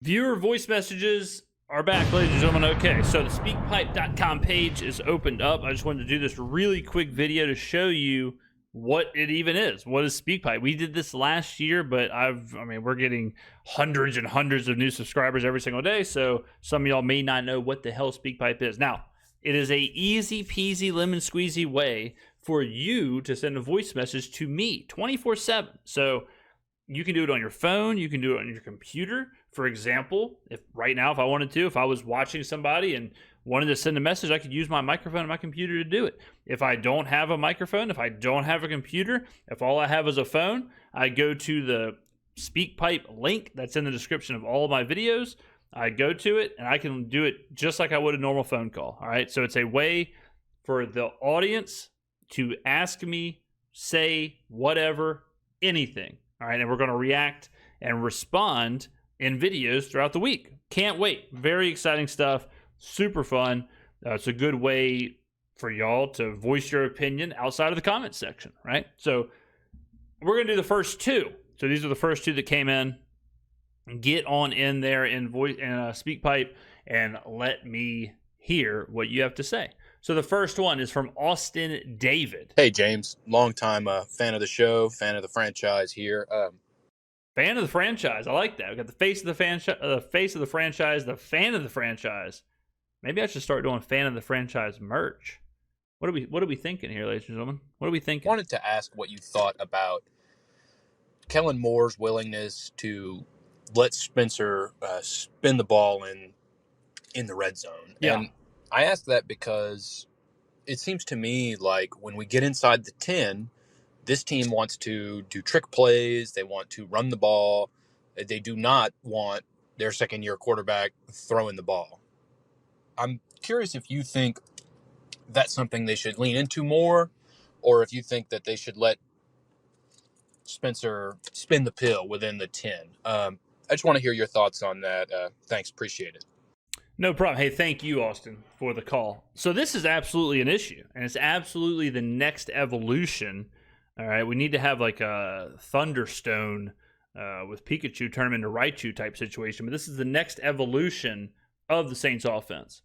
Viewer voice messages are back, ladies and gentlemen. Okay, so the SpeakPipe.com page is opened up. I just wanted to do this really quick video to show you what it even is. What is SpeakPipe? We did this last year, but we're getting hundreds and hundreds of new subscribers every single day, so some of y'all may not know what the hell SpeakPipe is. Now, it is a easy peasy lemon squeezy way for you to send a voice message to me 24/7. So you can do it on your phone, you can do it on your computer. For example, if I wanted to, if I was watching somebody and wanted to send a message, I could use my microphone and my computer to do it. If I don't have a microphone, if I don't have a computer, if all I have is a phone, I go to the SpeakPipe link that's in the description of all of my videos. I go to it and I can do it just like I would a normal phone call. All right. So it's a way for the audience to ask me, say whatever, anything. All right. And we're going to react and respond in videos throughout the week. Can't wait. Very exciting stuff. Super fun. It's a good way for y'all to voice your opinion outside of the comments section, right? So we're going to do the first two. So these are the first two that came in. Get on in there in SpeakPipe and let me hear what you have to say. So the first one is from Austin David. Hey, James. Longtime fan of the show, fan of the franchise here. Fan of the franchise. I like that. We got the face of the franchise, the franchise, the fan of the franchise. Maybe I should start doing fan of the franchise merch. What are we thinking here, ladies and gentlemen? What are we thinking? I wanted to ask what you thought about Kellen Moore's willingness to let Spencer spin the ball in the red zone. Yeah. And I ask that because it seems to me like when we get inside the 10, this team wants to do trick plays. They want to run the ball. They do not want their second-year quarterback throwing the ball. I'm curious if you think that's something they should lean into more, or if you think that they should let Spencer spin the pill within the 10. I just want to hear your thoughts on that. Thanks. Appreciate it. No problem. Hey, thank you, Austin, for the call. So this is absolutely an issue, and it's absolutely the next evolution. All right, we need to have like a Thunderstone with Pikachu turn him into Raichu type situation. But this is the next evolution of the Saints offense.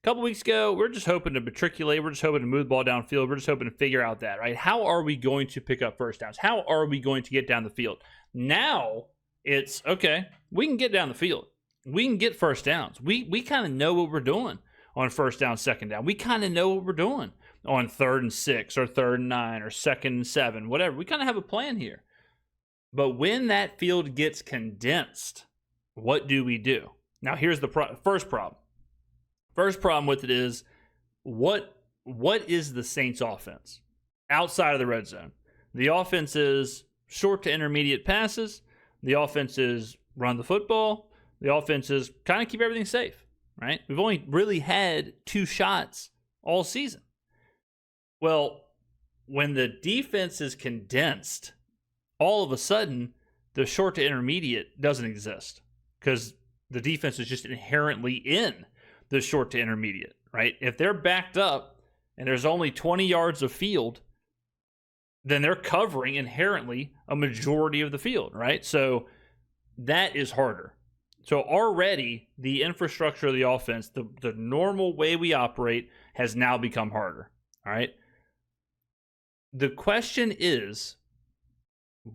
A couple weeks ago, we're just hoping to matriculate. We're just hoping to move the ball downfield. We're just hoping to figure out that, right? How are we going to pick up first downs? How are we going to get down the field? Now it's, okay, we can get down the field. We can get first downs. We kind of know what we're doing on first down, second down. We kind of know what we're doing on 3rd and 6 or 3rd and 9 or 2nd and 7, whatever. We kind of have a plan here. But when that field gets condensed, what do we do? Now, here's the first problem. First problem with it is, what is the Saints offense outside of the red zone? The offense is short to intermediate passes. The offense is run the football. The offense is kind of keep everything safe, right? We've only really had 2 shots all season. Well, when the defense is condensed, all of a sudden, the short to intermediate doesn't exist because the defense is just inherently in the short to intermediate, right? If they're backed up and there's only 20 yards of field, then they're covering inherently a majority of the field, right? So that is harder. So already the infrastructure of the offense, the normal way we operate has now become harder, all right? The question is,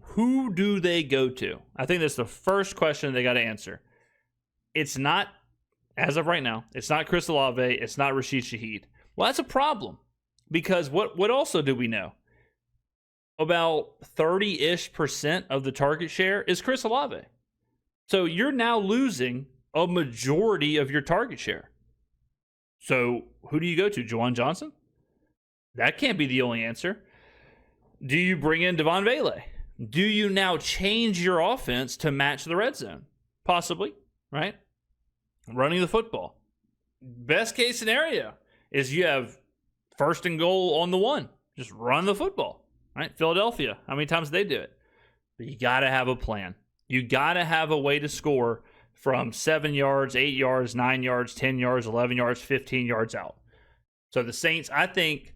who do they go to? I think that's the first question they got to answer. It's not, as of right now, it's not Chris Olave, it's not Rashid Shaheed. Well, that's a problem because what also do we know? About 30-ish% of the target share is Chris Olave. So you're now losing a majority of your target share. So who do you go to? Juwan Johnson? That can't be the only answer. Do you bring in Devon Vele? Do you now change your offense to match the red zone? Possibly, right? Running the football. Best case scenario is you have 1st and goal on the 1. Just run the football, right? Philadelphia, how many times did they do it? But you got to have a plan. You got to have a way to score from 7 yards, 8 yards, 9 yards, 10 yards, 11 yards, 15 yards out. So the Saints, I think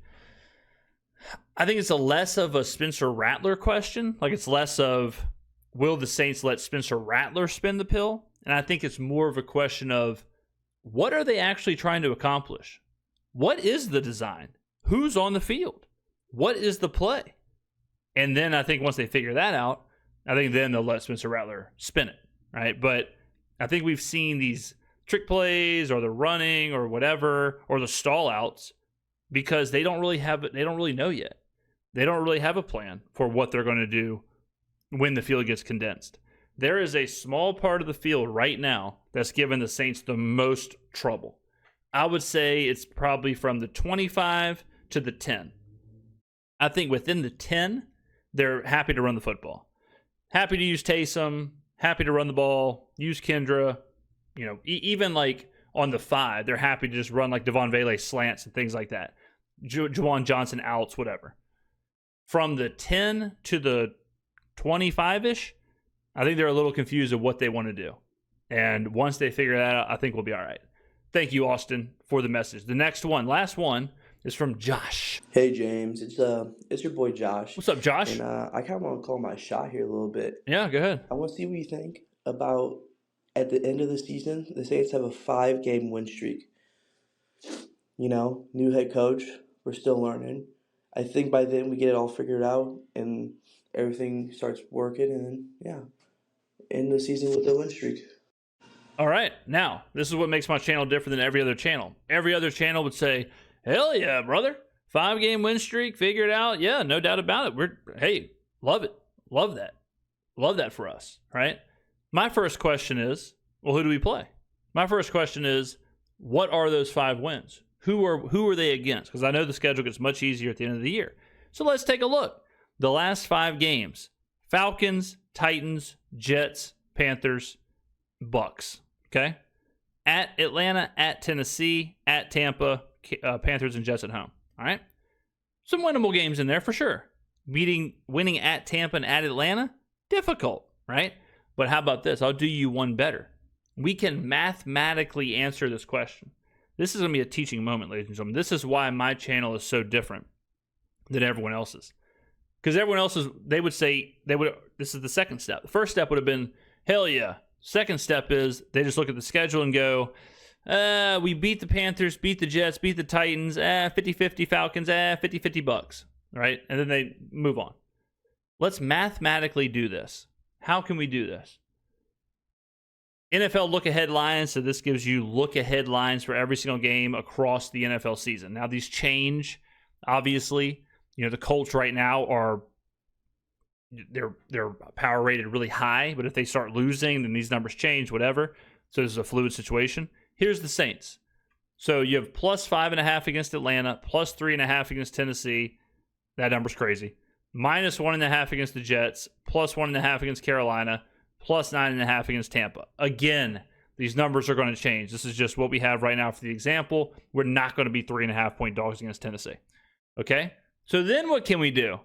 it's a less of a Spencer Rattler question. Like it's less of, will the Saints let Spencer Rattler spin the pill? And I think it's more of a question of what are they actually trying to accomplish? What is the design? Who's on the field? What is the play? And then I think once they figure that out, I think then they'll let Spencer Rattler spin it, right? But I think we've seen these trick plays or the running or whatever or the stall outs because they don't really know yet. They don't really have a plan for what they're going to do when the field gets condensed. There is a small part of the field right now that's given the Saints the most trouble. I would say it's probably from the 25 to the 10. I think within the 10, they're happy to run the football. Happy to use Taysom, happy to run the ball, use Kendra. Even like on the 5, they're happy to just run like Devon Vele slants and things like that. Juwan Johnson outs, whatever. From the 10 to the 25-ish, I think they're a little confused of what they want to do. And once they figure that out, I think we'll be all right. Thank you, Austin, for the message. The next one, last one, is from Josh. Hey, James. It's your boy Josh. What's up, Josh? And I kind of want to call my shot here a little bit. Yeah, go ahead. I want to see what you think about at the end of the season, the Saints have a 5-game win streak. New head coach. We're still learning. I think by then we get it all figured out and everything starts working, and then, end the season with a win streak. All right. Now, this is what makes my channel different than every other channel. Every other channel would say, hell yeah, brother. 5-game win streak, figure it out. Yeah, no doubt about it. Love it. Love that. Love that for us, right? My first question is, well, who do we play? My first question is, what are those 5 wins? Who are they against? Because I know the schedule gets much easier at the end of the year. So let's take a look. The last 5 games: Falcons, Titans, Jets, Panthers, Bucks. Okay? At Atlanta, at Tennessee, at Tampa, Panthers and Jets at home. All right? Some winnable games in there for sure. Winning at Tampa and at Atlanta, difficult, right? But how about this? I'll do you one better. We can mathematically answer this question. This is going to be a teaching moment, ladies and gentlemen. This is why my channel is so different than everyone else's. Because everyone else's, this is the second step. The first step would have been, hell yeah. Second step is they just look at the schedule and go, we beat the Panthers, beat the Jets, beat the Titans, 50-50 Falcons, 50-50 Bucks, right? And then they move on. Let's mathematically do this. How can we do this? NFL look-ahead lines, so this gives you look-ahead lines for every single game across the NFL season. Now, these change, obviously. The Colts right now they're power rated really high, but if they start losing, then these numbers change, whatever. So this is a fluid situation. Here's the Saints. So you have plus 5.5 against Atlanta, plus 3.5 against Tennessee. That number's crazy. Minus 1.5 against the Jets, plus 1.5 against Carolina, plus 9.5 against Tampa. Again, these numbers are going to change. This is just what we have right now for the example. We're not going to be 3.5-point dogs against Tennessee. Okay? So then what can we do?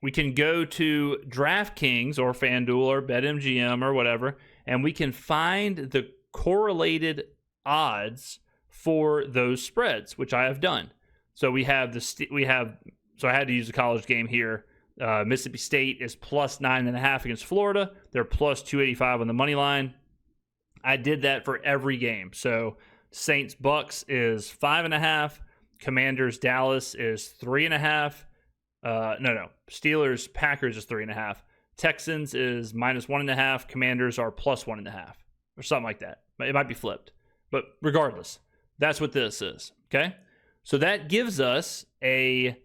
We can go to DraftKings or FanDuel or BetMGM or whatever, and we can find the correlated odds for those spreads, which I have done. So I had to use a college game here. Mississippi State is plus 9.5 against Florida. They're plus 285 on the money line. I did that for every game. So Saints Bucks is 5.5. Commanders Dallas is 3.5. Steelers Packers is 3.5. Texans is minus 1.5. Commanders are plus 1.5 or something like that. It might be flipped, but regardless, that's what this is. Okay, so that gives us a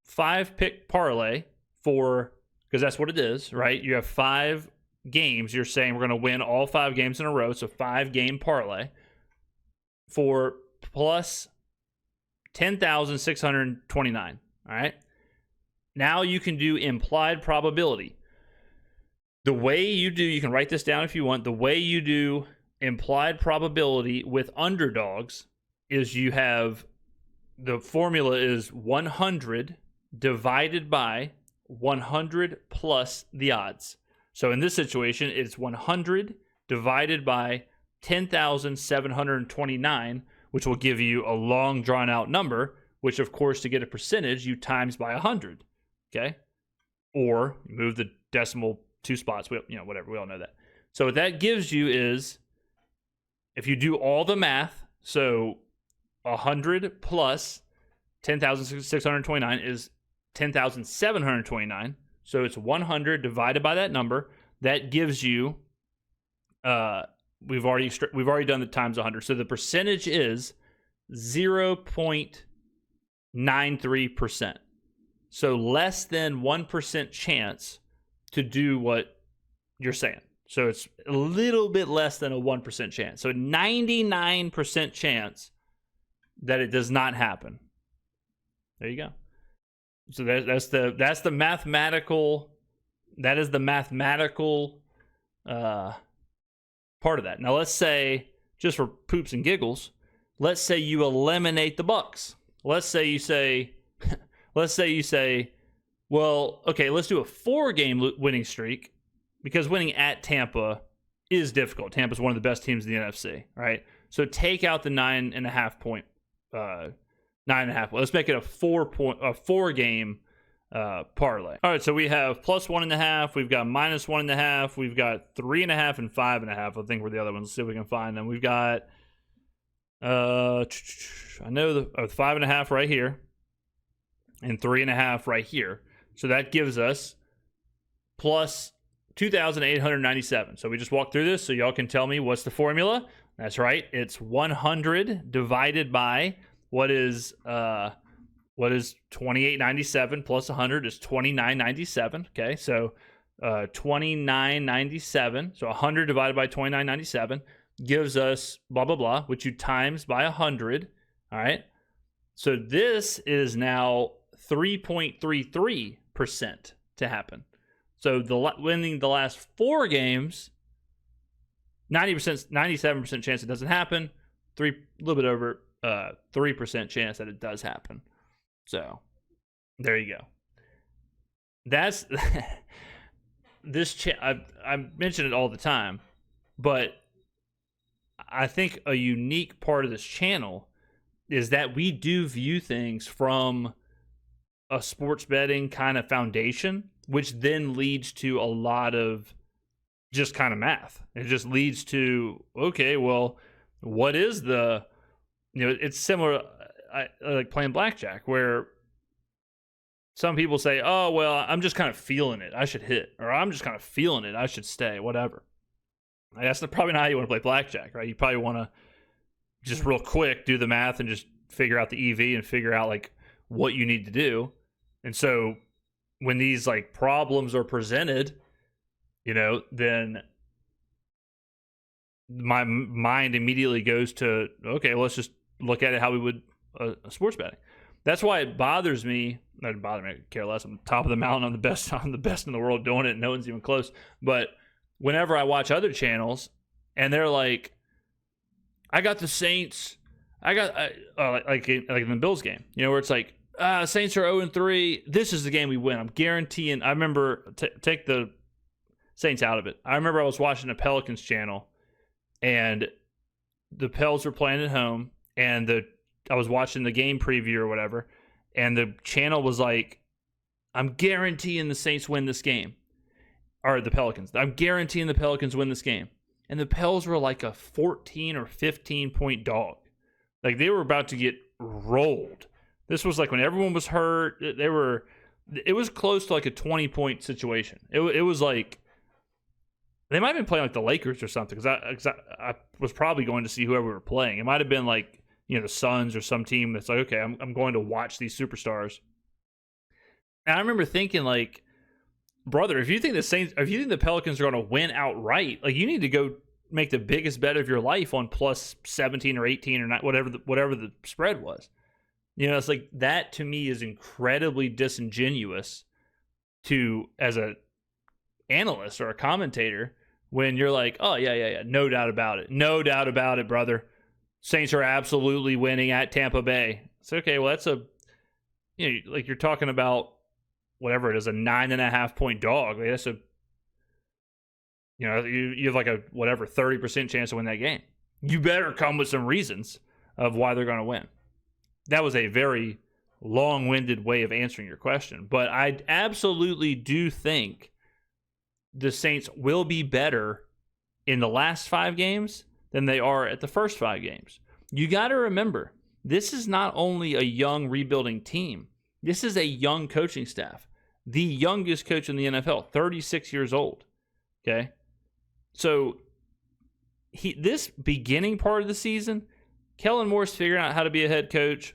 5-pick parlay because that's what it is, right? You have 5 games. You're saying we're going to win all 5 games in a row, so 5-game parlay for plus 10,629. All right. Now you can do implied probability. The way you can write this down if you want. The way you do implied probability with underdogs is you have the formula is 100 divided by 100 plus the odds. So in this situation, it's 100 divided by 10,729, which will give you a long drawn out number, which of course to get a percentage, you times by 100, okay? Or move the decimal 2 spots, whatever, we all know that. So what that gives you is, if you do all the math, so 100 plus 10,629 is 10,729. So it's 100 divided by that number. That gives you, we've already done the times 100. So the percentage is 0.93%. So less than 1% chance to do what you're saying. So it's a little bit less than a 1% chance. So 99% chance that it does not happen. There you go. So that's the mathematical, that is the mathematical part of that. Now let's say, just for poops and giggles, let's say you eliminate the Bucks. Let's say you say, well, okay, let's do a 4-game winning streak, because winning at Tampa is difficult. Tampa's one of the best teams in the NFC, right? So take out the 9.5 point, 9.5. Let's make it a 4-game parlay. All right, so we have plus 1.5. We've got minus 1.5. We've got 3.5 and 5.5. I think were the other ones. Let's see if we can find them. We've got, I know the 5.5 right here, and 3.5 right here. So that gives us plus 2,897. So we just walked through this so y'all can tell me what's the formula. That's right. It's 100 divided by what is 2897 plus 100 is 2997. Okay, so 2997. So 100 divided by 2997 gives us blah blah blah, which you times by 100. All right. So this is now 3.33% to happen. So winning the last 4 games, 90%, 97% chance it doesn't happen. A little bit over 3% chance that it does happen. So there you go. That's this. I mention it all the time, but I think a unique part of this channel is that we do view things from a sports betting kind of foundation, which then leads to a lot of just kind of math. It just leads to, okay, well, what is the, it's similar, like playing blackjack, where some people say, oh, well, I'm just kind of feeling it, I should hit, or I'm just kind of feeling it, I should stay, whatever. That's probably not how you want to play blackjack, right? You probably want to just real quick do the math and just figure out the EV and figure out like what you need to do. And so when these like problems are presented, then my mind immediately goes to, okay, well, let's just look at it how we would a sports betting. That's why it bothers me. It doesn't bother me. I could care less. I'm top of the mountain. I'm the best in the world doing it. No one's even close. But whenever I watch other channels and they're like, I got the Saints. I got like in the Bills game, where it's like, Saints are 0-3. This is the game we win. I'm guaranteeing. I remember, take the Saints out of it. I remember I was watching a Pelicans channel, and the Pels were playing at home, and I was watching the game preview or whatever, and the channel was like, I'm guaranteeing the Saints win this game. Or the Pelicans. I'm guaranteeing the Pelicans win this game. And the Pels were like a 14 or 15 point dog. Like they were about to get rolled. This was like when everyone was hurt. It was close to like a 20-point situation. It was like, they might have been playing like the Lakers or something, because I was probably going to see whoever we were playing. It might have been like, the Suns or some team that's like, okay, I'm going to watch these superstars. And I remember thinking like, brother, if you think the Pelicans are going to win outright, like you need to go make the biggest bet of your life on plus 17 or 18 or not, whatever the spread was. It's like that to me is incredibly disingenuous as a analyst or a commentator, when you're like, oh yeah, no doubt about it, brother. Saints are absolutely winning at Tampa Bay. It's okay. Well, that's like you're talking about whatever it is, a 9.5 point dog. Like that's you have like a 30% chance to win that game. You better come with some reasons of why they're going to win. That was a very long-winded way of answering your question, but I absolutely do think the Saints will be better in the last 5 games than they are at the first 5 games. You got to remember, this is not only a young rebuilding team. This is a young coaching staff. The youngest coach in the NFL, 36 years old. Okay? So this beginning part of the season, Kellen Moore's figuring out how to be a head coach.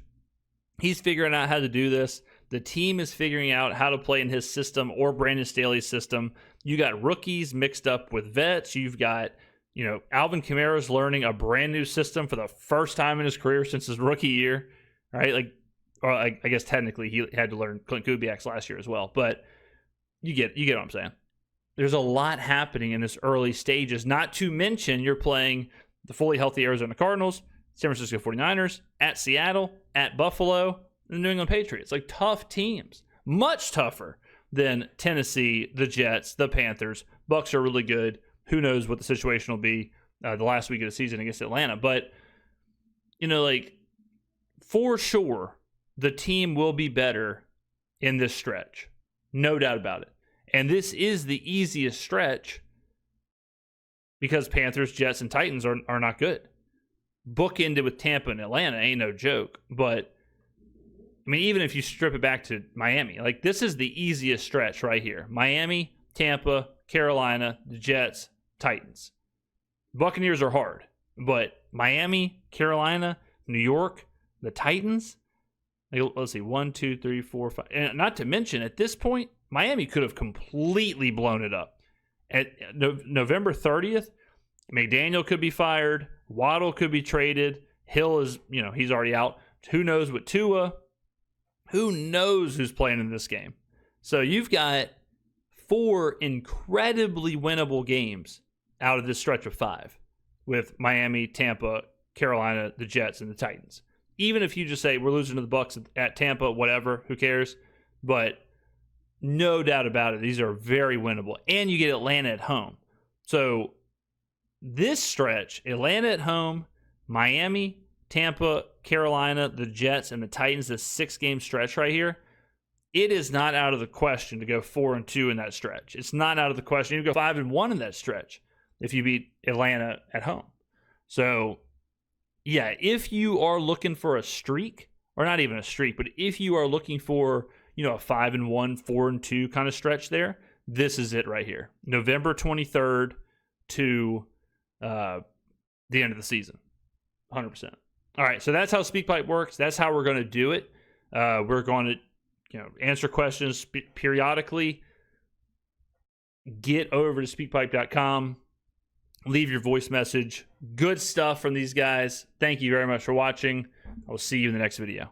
He's figuring out how to do this. The team is figuring out how to play in his system or Brandon Staley's system. You got rookies mixed up with vets. You've got, Alvin Kamara's learning a brand new system for the first time in his career since his rookie year, right? I guess technically he had to learn Clint Kubiak's last year as well, but you get what I'm saying. There's a lot happening in this early stages, not to mention you're playing the fully healthy Arizona Cardinals, San Francisco 49ers, at Seattle, at Buffalo, and the New England Patriots. Like, tough teams. Much tougher than Tennessee, the Jets, the Panthers. Bucs are really good. Who knows what the situation will be the last week of the season against Atlanta. But, for sure, the team will be better in this stretch. No doubt about it. And this is the easiest stretch because Panthers, Jets, and Titans are not good. Bookended with Tampa and Atlanta ain't no joke. But, even if you strip it back to Miami, this is the easiest stretch right here. Miami, Tampa, Carolina, the Jets, Titans. Buccaneers are hard. But Miami, Carolina, New York, the Titans, let's see, 1, 2, 3, 4, 5. And not to mention, at this point, Miami could have completely blown it up. At November 30th, McDaniel could be fired. Waddle could be traded. Hill is, he's already out. Who knows with Tua? Who knows who's playing in this game? So you've got 4 incredibly winnable games out of this stretch of 5 with Miami, Tampa, Carolina, the Jets, and the Titans. Even if you just say we're losing to the Bucs at Tampa, whatever, who cares? But no doubt about it, these are very winnable. And you get Atlanta at home. So this stretch, Atlanta at home, Miami, Tampa, Carolina, the Jets, and the Titans, this 6-game stretch right here, it is not out of the question to go 4-2 in that stretch. It's not out of the question. You go 5-1 in that stretch if you beat Atlanta at home. So, yeah, if you are looking for a streak, or not even a streak, but if you are looking for, a 5-1, 4-2 kind of stretch there, this is it right here. November 23rd to the end of the season. 100%. All right, so that's how SpeakPipe works. That's how we're going to do it. We're going to, answer questions periodically. Get over to SpeakPipe.com. Leave your voice message. Good stuff from these guys. Thank you very much for watching. I will see you in the next video.